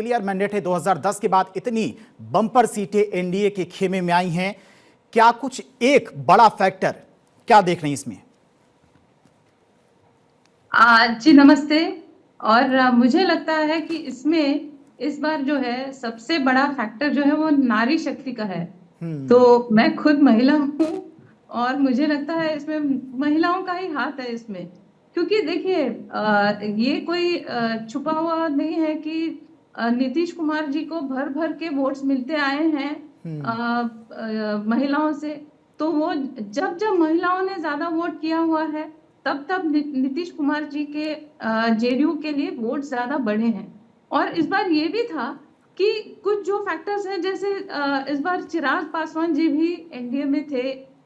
Clear mandate है। 2010 के बाद इतनी बम्पर सीटें एनडीए के खेमे में आई हैं, क्या कुछ एक बड़ा फैक्टर क्या देख रहे हैं इसमें? जी नमस्ते। और मुझे लगता है कि इसमें इस बार जो है सबसे बड़ा फैक्टर जो है वो नारी शक्ति का है। तो मैं खुद महिला हूँ और मुझे लगता है इसमें महिलाओं का ही हाथ है इसमें। क्योंकि देखिए ये कोई छुपा हुआ नहीं है कि नीतीश कुमार जी को भर भर के वोट्स मिलते आए हैं महिलाओं से। तो वो जब जब महिलाओं ने ज्यादा वोट किया हुआ है तब तब नीतीश कुमार जी के जेडीयू के लिए वोट ज्यादा बढ़े हैं। और इस बार ये भी था कि कुछ जो फैक्टर्स हैं, जैसे इस बार चिराग पासवान जी भी एनडीए में थे,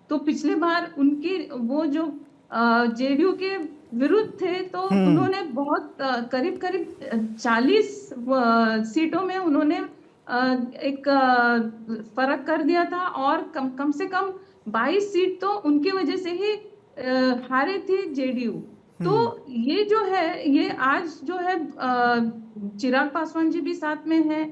तो पिछले बार उनकी वो जो जेडीयू के विरुद्ध थे तो उन्होंने बहुत करीब करीब 40 सीटों में उन्होंने एक फर्क कर दिया था। और कम से कम 22 सीट तो उनकी वजह से ही हारे थे जेडीयू। तो ये जो है ये आज जो है चिराग पासवान जी भी साथ में है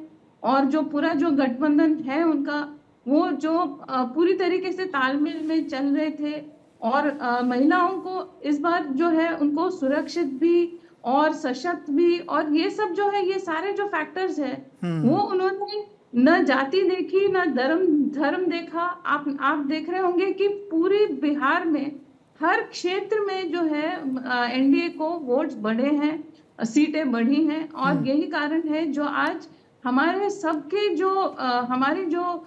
और जो पूरा जो गठबंधन है उनका वो जो पूरी तरीके से तालमेल में चल रहे थे। और महिलाओं को इस बार जो है उनको सुरक्षित भी और सशक्त भी, और ये सब जो है ये सारे जो फैक्टर्स है वो उन्होंने न जाति देखी न धर्म देखा। आप देख रहे होंगे कि पूरे बिहार में हर क्षेत्र में जो है एनडीए को वोट्स बढ़े हैं, सीटें बढ़ी हैं। और यही कारण है जो आज हमारे सबके जो हमारी जो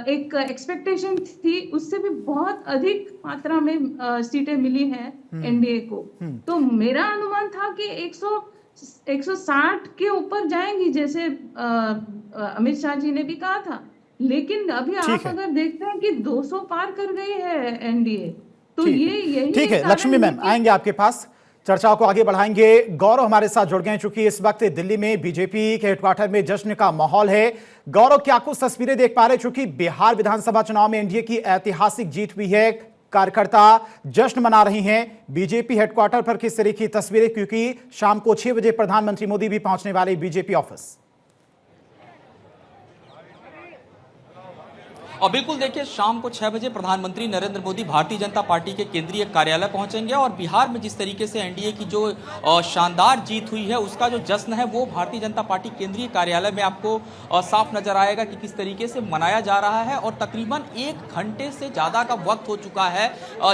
एक एक्सपेक्टेशन थी उससे भी बहुत अधिक मात्रा में सीटें मिली हैं एनडीए को। तो मेरा अनुमान था कि 160 के ऊपर जाएंगी, जैसे अमित शाह जी ने भी कहा था। लेकिन अभी आप अगर देखते हैं कि 200 पार कर गई है एनडीए। तो ये यही ठीक है लक्ष्मी मैम, आएंगे आपके पास, चर्चाओं को आगे बढ़ाएंगे। गौरव हमारे साथ जुड़ गए, चूंकि इस वक्त दिल्ली में बीजेपी के हेडक्वार्टर में जश्न का माहौल है। गौरव, क्या कुछ तस्वीरें देख पा रहे, चूंकि बिहार विधानसभा चुनाव में एनडीए की ऐतिहासिक जीत हुई है, कार्यकर्ता जश्न मना रही हैं, बीजेपी हेडक्वार्टर पर किस तरह की तस्वीरें, क्योंकि शाम को 6 बजे प्रधानमंत्री मोदी भी पहुंचने वाले बीजेपी ऑफिस? और बिल्कुल देखिए, शाम को 6 बजे प्रधानमंत्री नरेंद्र मोदी भारतीय जनता पार्टी के केंद्रीय कार्यालय पहुंचेंगे और बिहार में जिस तरीके से एनडीए की जो शानदार जीत हुई है उसका जो जश्न है वो भारतीय जनता पार्टी केंद्रीय कार्यालय में आपको साफ नजर आएगा कि किस तरीके से मनाया जा रहा है। और तकरीबन 1 घंटे से ज़्यादा का वक्त हो चुका है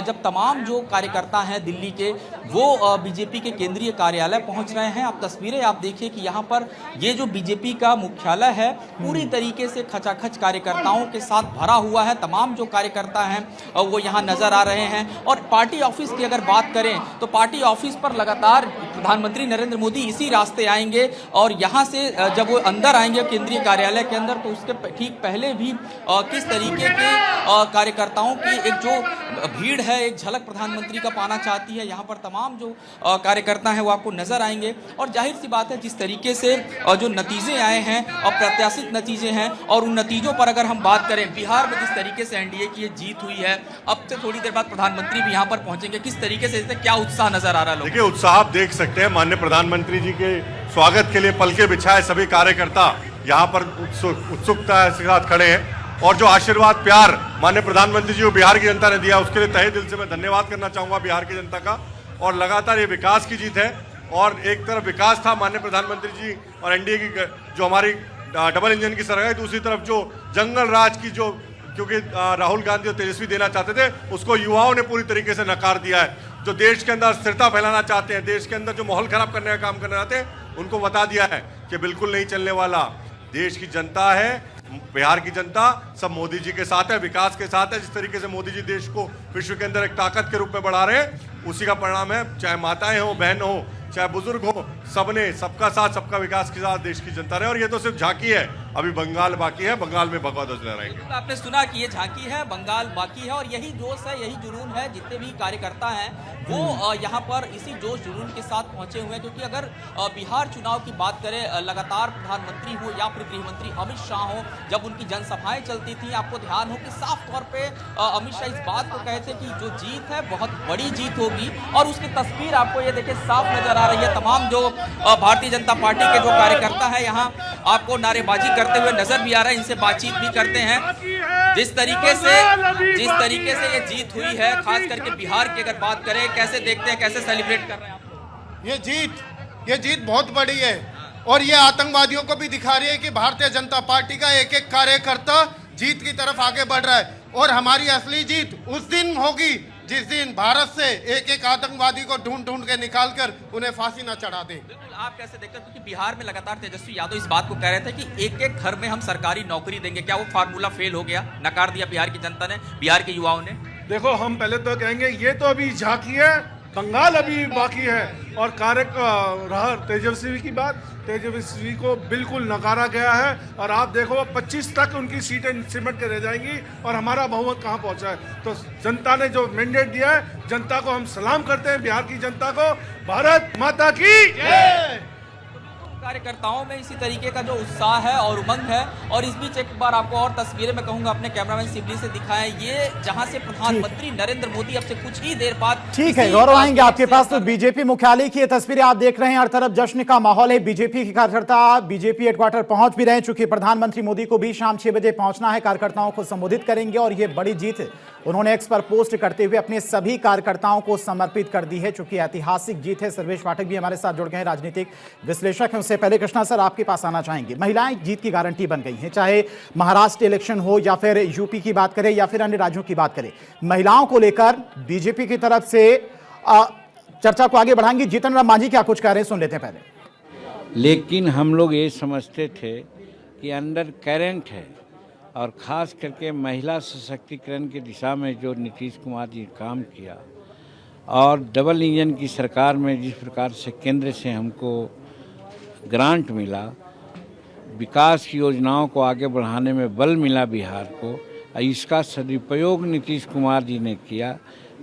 जब तमाम जो कार्यकर्ता हैं दिल्ली के वो बीजेपी के केंद्रीय कार्यालय पहुँच रहे हैं। आप तस्वीरें आप देखिए कि यहाँ पर ये जो बीजेपी का मुख्यालय है पूरी तरीके से खचाखच कार्यकर्ताओं के साथ भरा हुआ है। तमाम जो कार्यकर्ता हैं वो यहाँ नजर आ रहे हैं। और पार्टी ऑफिस की अगर बात करें तो पार्टी ऑफिस पर लगातार प्रधानमंत्री नरेंद्र मोदी इसी रास्ते आएंगे और यहाँ से जब वो अंदर आएंगे केंद्रीय कार्यालय के अंदर तो उसके ठीक पहले भी किस तरीके के कार्यकर्ताओं की एक जो भीड़ है, एक झलक प्रधानमंत्री का पाना चाहती है। यहाँ पर तमाम जो कार्यकर्ता हैं वो आपको नजर आएंगे। और जाहिर सी बात है जिस तरीके से जो नतीजे आए हैं अप्रत्याशित नतीजे हैं, और उन नतीजों पर अगर हम बात करें, बिहार में जिस तरीके से एनडीए की ये जीत हुई है, अब से थोड़ी देर बाद प्रधानमंत्री भी यहाँ पर पहुंचेंगे, किस तरीके से क्या उत्साह नजर आ रहा है? देखिए उत्साह आप देख सकते हैं, माननीय प्रधानमंत्री जी के स्वागत के लिए पलके बिछाए सभी कार्यकर्ता यहाँ पर उत्सुकता के साथ खड़े हैं। और जो आशीर्वाद प्यार माननीय प्रधानमंत्री जी को बिहार की जनता ने दिया उसके लिए तहे दिल से मैं धन्यवाद करना चाहूंगा बिहार की जनता का। और लगातार ये विकास की जीत है, और एक तरफ विकास था माननीय प्रधानमंत्री जी और एनडीए की जो हमारी डबल इंजन की सरकार है, दूसरी तरफ जो जंगल राज की जो क्योंकि राहुल गांधी और तेजस्वी देना चाहते थे उसको युवाओं ने पूरी तरीके से नकार दिया है। जो देश के अंदर स्थिरता फैलाना चाहते हैं, देश के अंदर जो माहौल खराब करने का काम करना चाहते हैं, उनको बता दिया है कि बिल्कुल नहीं चलने वाला। देश की जनता है, बिहार की जनता सब मोदी जी के साथ है, विकास के साथ है। जिस तरीके से मोदी जी देश को विश्व के अंदर एक ताकत के रूप में बढ़ा रहे हैं उसी का परिणाम है। चाहे माताएं हो, बहन हो, चाहे बुजुर्ग हो, सबने सबका साथ सबका विकास के साथ देश की जनता रहे। और ये तो सिर्फ झांकी है, अभी बंगाल बाकी है, बंगाल में भगवा ध्वज लहराएंगे। आपने सुना कि ये झांकी है, बंगाल बाकी है, और यही जोश है, यही जुनून है। जितने भी कार्यकर्ता हैं वो यहाँ पर इसी जोश जुनून के साथ पहुंचे हुए हैं। क्योंकि अगर बिहार चुनाव की बात करें, लगातार प्रधानमंत्री हो या फिर गृहमंत्री अमित शाह हो, जब उनकी जनसभाएं चलती थी, आपको ध्यान हो कि साफ तौर पे अमित शाह इस बात को कहते कि जो जीत है बहुत बड़ी जीत होगी। और उसकी तस्वीर आपको ये देखिए साफ नजर बना रही है। तमाम जो भारतीय जनता पार्टी के जो कार्यकर्ता है यहाँ आपको नारेबाजी करते हुए नजर भी आ रहे हैं, इनसे बातचीत भी करते हैं। जिस तरीके से ये जीत हुई है, खास करके बिहार की अगर बात करें, कैसे देखते हैं, कैसे सेलिब्रेट कर रहे हैं आप लोग? ये जीत बहुत बड़ी है और ये आतंकवादियों को भी दिखा रही है कि भारतीय जनता पार्टी का एक एक कार्यकर्ता जीत की तरफ आगे बढ़ रहा है। और हमारी असली जीत उस दिन होगी जिस दिन भारत से एक एक आतंकवादी को ढूंढ ढूंढ के निकाल कर उन्हें फांसी न चढ़ा दें। बिल्कुल, आप कैसे देखते हैं, क्योंकि बिहार में लगातार तेजस्वी यादव इस बात को कह रहे थे कि एक एक घर में हम सरकारी नौकरी देंगे, क्या वो फार्मूला फेल हो गया, नकार दिया बिहार की जनता ने, बिहार के युवाओं ने? देखो, हम पहले तो कहेंगे ये तो अभी झांकी है, बंगाल अभी बाकी है। और कार्य रहा तेजस्वी की बात, तेजस्वी को बिल्कुल नकारा गया है और आप देखो 25 तक उनकी सीटें सिमट के रह जाएंगी और हमारा बहुमत कहां पहुंचा है। तो जनता ने जो मैंडेट दिया है, जनता को हम सलाम करते हैं, बिहार की जनता को। भारत माता की जय। कार्यकर्ताओं में इसी तरीके का जो उत्साह है और उमंग है। और इस बीच एक बार आपको और तस्वीरें मैं कहूंगा अपने कैमरामैन सिबली से दिखाएं, ये जहां से प्रधानमंत्री नरेंद्र मोदी अब से कुछ ही देर बाद, ठीक है गौरव, आएंगे आपके पास। तो बीजेपी मुख्यालय की ये तस्वीरें आप देख रहे हैं, हर तरफ जश्न का माहौल है। बीजेपी के कार्यकर्ता बीजेपी हेडक्वार्टर पहुंच भी रहे हैं, चूंकि प्रधानमंत्री मोदी को भी शाम 6 बजे पहुंचना है, कार्यकर्ताओं को संबोधित करेंगे। और ये बड़ी जीत उन्होंने एक्स पर पोस्ट करते हुए अपने सभी कार्यकर्ताओं को समर्पित कर दी है, चूंकि ऐतिहासिक जीत है। सर्वेश पाठक भी हमारे साथ जुड़ गए हैं, राजनीतिक विश्लेषक हैं। उससे पहले कृष्णा सर आपके पास आना चाहेंगे। महिलाएं जीत की गारंटी बन गई हैं, चाहे महाराष्ट्र इलेक्शन हो या फिर यूपी की बात करें या फिर अन्य राज्यों की बात करें। महिलाओं को लेकर बीजेपी की तरफ से चर्चा को आगे बढ़ाएंगे। जीतन राम मांझी क्या कुछ कह रहे हैं, सुन लेते हैं पहले। लेकिन हम लोग ये समझते थे कि अंडर करंट है और ख़ास करके महिला सशक्तिकरण की दिशा में जो नीतीश कुमार जी काम किया और डबल इंजन की सरकार में जिस प्रकार से केंद्र से हमको ग्रांट मिला, विकास की योजनाओं को आगे बढ़ाने में बल मिला बिहार को, इसका सदुपयोग नीतीश कुमार जी ने किया।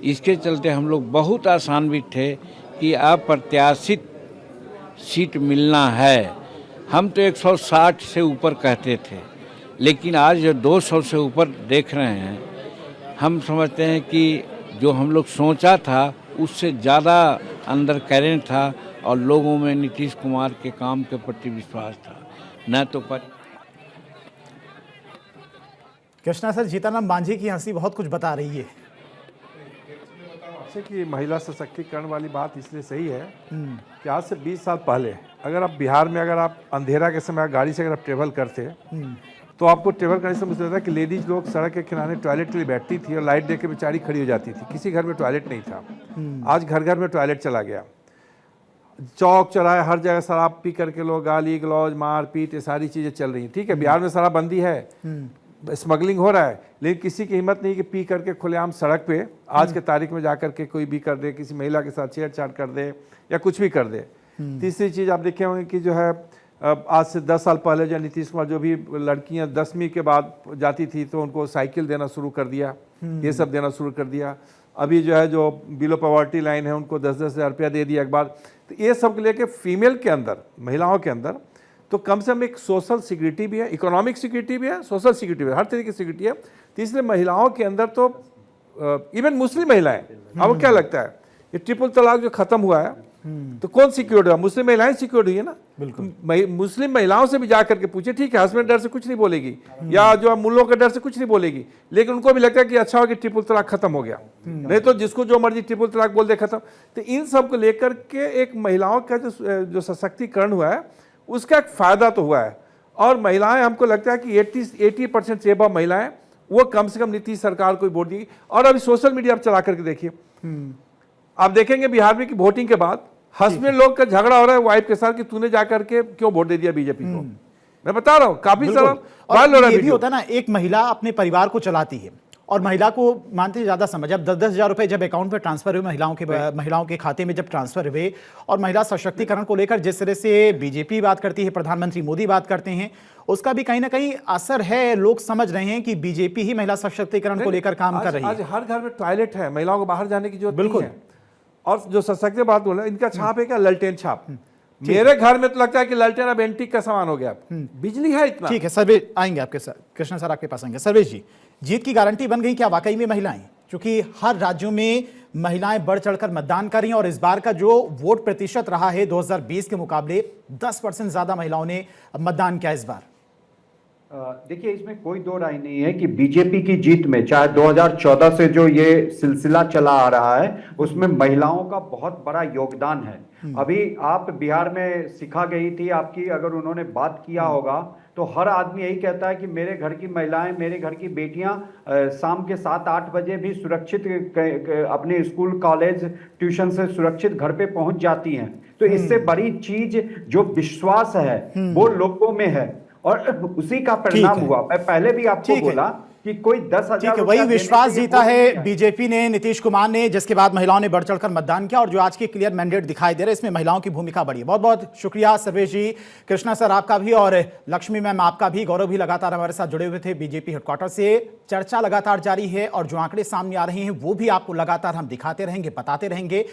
इसके चलते हम लोग बहुत आशान्वित थे कि अप्रत्याशित सीट मिलना है। हम तो 160 से ऊपर कहते थे, लेकिन आज जो 200 से ऊपर देख रहे हैं, हम समझते हैं कि जो हम लोग सोचा था उससे ज़्यादा अंदर करंट था और लोगों में नीतीश कुमार के काम के प्रति विश्वास था, न तो कृष्णा सर, जीतन मांझी की हंसी बहुत कुछ बता रही है कि महिला सशक्तिकरण वाली बात इसलिए सही है कि आज से 20 साल पहले अगर आप बिहार में अगर आप अंधेरा के समय गाड़ी से अगर आप ट्रेवल करते तो आपको ट्रेवल करने से मुझे था कि लेडीज लोग सड़क के किनारे टॉयलेट के लिए बैठती थी और लाइट देख के बेचारी खड़ी हो जाती थी। किसी घर में टॉयलेट नहीं था। आज घर घर में टॉयलेट चला गया। चौक चौराहे हर जगह शराब पी करके लोग गाली गलौज मारपीट ये सारी चीज़ें चल रही हैं। ठीक है, बिहार में शराबबंदी है, स्मगलिंग हो रहा है, लेकिन किसी की हिम्मत नहीं कि पी करके खुलेआम सड़क पे आज के तारीख में जा करके कोई भी कर दे, किसी महिला के साथ छेड़छाड़ कर दे या कुछ भी कर दे। तीसरी चीज़ आप देखे होंगे कि जो है आज से 10 साल पहले जो नीतीश कुमार जो भी लड़कियां 10वीं के बाद जाती थी तो उनको साइकिल देना शुरू कर दिया, ये सब देना शुरू कर दिया। अभी जो है जो बिलो पॉवर्टी लाइन है उनको 10-10 हज़ार रुपया दे दिया एक बार। तो ये सब लेके फीमेल के अंदर, महिलाओं के अंदर तो कम से कम एक सोशल सिक्योरिटी भी है, इकोनॉमिक सिक्योरिटी भी है, सोशल सिक्योरिटी भी है, हर तरीके की सिक्योरिटी है। तीसरे महिलाओं के अंदर तो इवन मुस्लिम महिलाएं, आपको क्या लगता है ये ट्रिपल तलाक जो खत्म हुआ है तो कौन सिक्योर्ड हुआ? मुस्लिम महिलाएं सिक्योर्ड हुई है ना। बिल्कुल, मुस्लिम महिलाओं से भी जाकर के पूछे, ठीक है हस्बैंड डर से कुछ नहीं बोलेगी या जो मुल्लों के डर से कुछ नहीं बोलेगी, लेकिन उनको भी लगता है कि अच्छा हो कि ट्रिपल तलाक खत्म हो गया, नहीं तो जिसको जो मर्जी ट्रिपल तलाक बोल दे खत्म। तो इन सब को लेकर के एक महिलाओं का जो सशक्तिकरण हुआ है उसका एक फायदा तो हुआ है। और महिलाएं हमको लगता है कि 80% से अब महिलाएं वो कम से कम नीतीश सरकार को वोट दी। और अभी सोशल मीडिया आप चला करके देखिए, आप देखेंगे बिहार में कि वोटिंग के बाद हस्बैंड लोग का झगड़ा हो रहा है वाइफ के साथ कि तूने जाकर के क्यों वोट दे दिया बीजेपी को। मैं बता रहा हूं काफी सारा वायरल हो रहा है। ये भी होता है ना, एक महिला अपने परिवार को चलाती है और महिला को मानते ज्यादा समझ, अब 10-10 हज़ार रुपए जब अकाउंट में ट्रांसफर हुए महिलाओं के खाते में जब ट्रांसफर हुए, और महिला सशक्तिकरण को लेकर जिस तरह से बीजेपी बात करती है, प्रधानमंत्री मोदी बात करते हैं, उसका भी कहीं ना कहीं असर है। लोग समझ रहे हैं कि बीजेपी ही महिला सशक्तिकरण को लेकर काम कर रही है। आज हर घर में टॉयलेट है, महिलाओं को बाहर जाने की जरूरत नहीं है। और जो सशक्त बात बोल रहे हैं, इनका छाप है क्या? ललटेन छाप। मेरे घर में तो लगता है कि ललटेन अब एंटीक का सामान हो गया, बिजली है इतना। ठीक है, सर्वेश आएंगे आपके साथ, कृष्णा सर आपके पास आएंगे। सर्वेश जी, जीत की गारंटी बन गई क्या वाकई में महिलाएं? क्योंकि हर राज्यों में महिलाएं बढ़ चढ़कर मतदान करी और इस बार का जो वोट प्रतिशत रहा है 2020 के मुकाबले 10% ज्यादा महिलाओं ने मतदान किया इस बार। देखिए, इसमें कोई दो राय नहीं है कि बीजेपी की जीत में, चाहे 2014 से जो ये सिलसिला चला आ रहा है, उसमें महिलाओं का बहुत बड़ा योगदान है। अभी आप बिहार में सिखा गई थी आपकी, अगर उन्होंने बात किया होगा तो हर आदमी यही कहता है कि मेरे घर की महिलाएं, मेरे घर की बेटियां शाम के 7-8 बजे भी सुरक्षित अपने स्कूल, कॉलेज, ट्यूशन से सुरक्षित घर पे पहुंच जाती हैं। तो इससे बड़ी चीज जो विश्वास है वो लोगों में है और उसी का परिणाम हुआ। मैं पहले भी आपको बोला कि कोई 10,000 वही विश्वास जीता है बीजेपी ने, नीतीश कुमार ने, जिसके बाद महिलाओं ने बढ़ चढ़कर मतदान किया और जो आज की क्लियर मैंडेट दिखाई दे रहा है इसमें महिलाओं की भूमिका बड़ी है। बहुत बहुत शुक्रिया सर्वेश जी, कृष्णा सर आपका भी और लक्ष्मी मैम आपका भी। गौरव भी लगातार हमारे साथ जुड़े हुए थे बीजेपी हेडक्वार्टर से। चर्चा लगातार जारी है और जो आंकड़े सामने आ रहे हैं वो भी आपको लगातार हम दिखाते रहेंगे, बताते रहेंगे।